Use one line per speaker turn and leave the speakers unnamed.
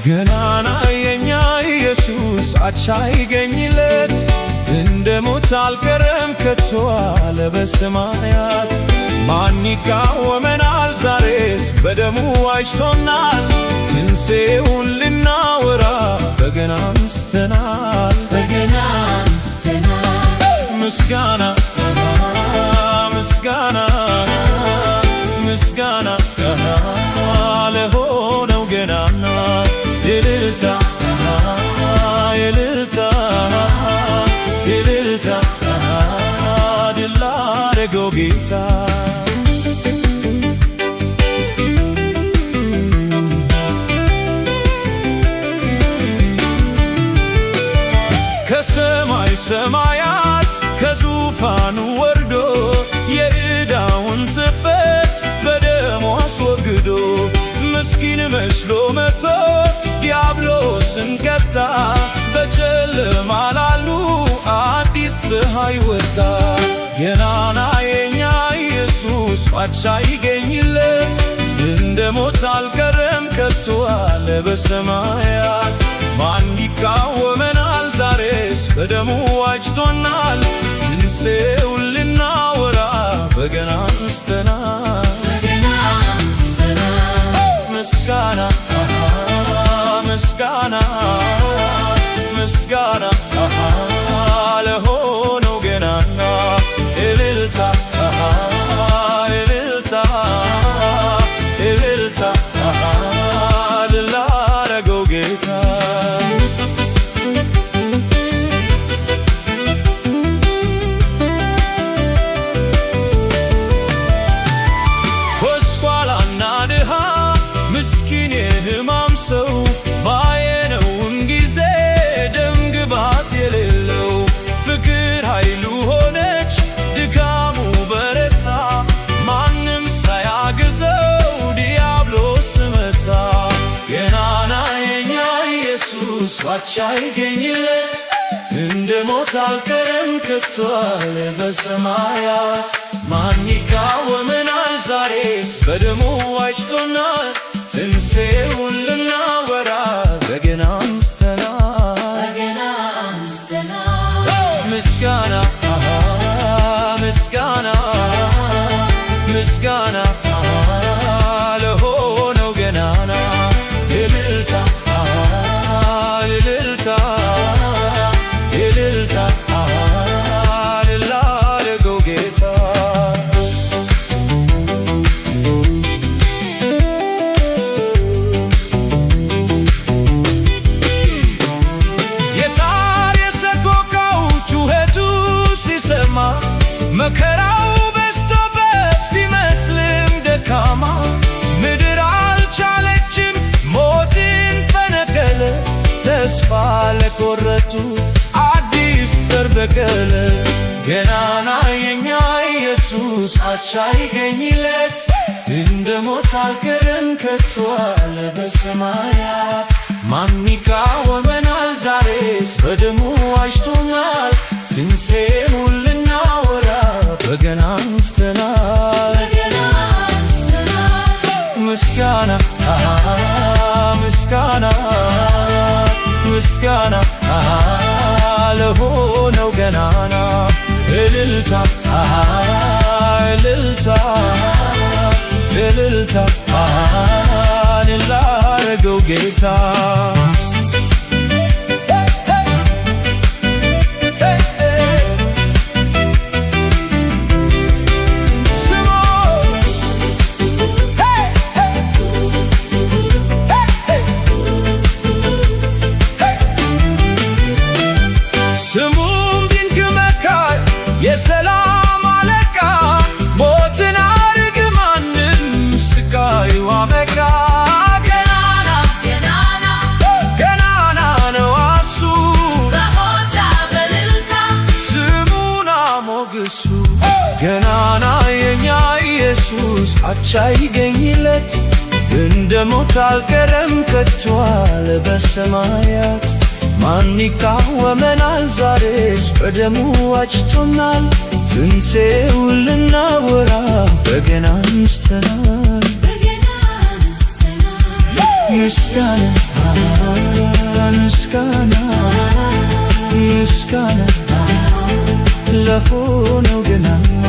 ገናና የኛ ኢየሱስ አቻ ይገኝለት እንደ ሞት አልቀረም ከቶ አለ በሰማያት ማን ይቃወመናል ዛሬስ በደሙ ዋጅቶናል ትንሣኤውን ልናወራ በገና አንስተናል ምስጋና ምስጋና ምስጋና ለሆነው ገናና እልልታ እልልታ እልልታ ድል ላደረገው ጌታ ከሰማይ ሰማያት ከዙፋኑ ወርዶ የዕዳውን ጽሕፈት በደሙ አስወግዶ ምስኪን መስሎ መጥቶ ዲያብሎስን ቀጣ በጨለማ ላሉ አዲስ ፀሐይ ወጣ ገናና የኛ ኢየሱስ አቻ ይገኝለት እንደ ሞት አልቀረም ከቶ አለ በሰማያት ማን ይቃወመናል ዛሬስ በደሙ ዋጅቶናል ትንሣኤውን ልናወራ በገና አንስተናል ምስጋና ምስጋና ምስጋና ለሆነው ገናና እልልታ እልልታ እልልታ ድል ላደረገው ጌታ ጎስቋላና ድሃ ምስኪን የሕማም ሰው ባየነውን ጊዜ ደም ግባት የሌለው ፍቅር ኃይሉ ሆነች ድካሙ በረታ ማንም ሳያግዘው ዲያብሎስ መታ ገናና የኛ ኢየሱስ አቻ ይገኝለት እንደ ሞት አልቀረም ከቶ አለ በሰማያት ማን ይቃወመናል ዛሬስ በደሙ ዋጅቶናል ትንሣኤውን ልናወራ በገና አንስተናል ምስጋና ምስጋና ምስጋና ለሆነው ገናና እልልታ እልልታ እልልታ ድል ላደረገው ጌታ መከራው በዝቶበት ቢመስልም ደካማ ምድር አልቻለችም ሞትን ፈነቀለ ተስፋ ለቆረጡ አዲስ ዘር በቀለ ገናና የኛ ኢየሱስ አቻ ይገኝለት እንደ ሞት አልቀረም ከቶ አለ በሰማያት ማን ይቃወመናል ዛሬስ በደሙ ዋጅቶናል ትንሣኤውን ልናወራ በገና አንስተናል ምስጋና ምስጋና ምስጋና ለሆነው ገናና እልልታ እልልታ እልልታ ድል ላደረገው ጌታ የሰላም አለቃ ሞትን አርግማንም ስቃዩ አበቃ ገናና ነው እሱ በሆታ በእልልታ ስሙና ሞገሱ ገናና የኛ ኢየሱስ አቻ ይገኝለት እንደ ሞት አልቀረም ከቶ አለ በሰማያት ማን ይቃወመናል ዛሬስ በደሙ ዋጅቶናል ትንሣኤውን ልናወራ በገና አንስተናል ምስጋና ምስጋና ምስጋና ለሆነው ገናና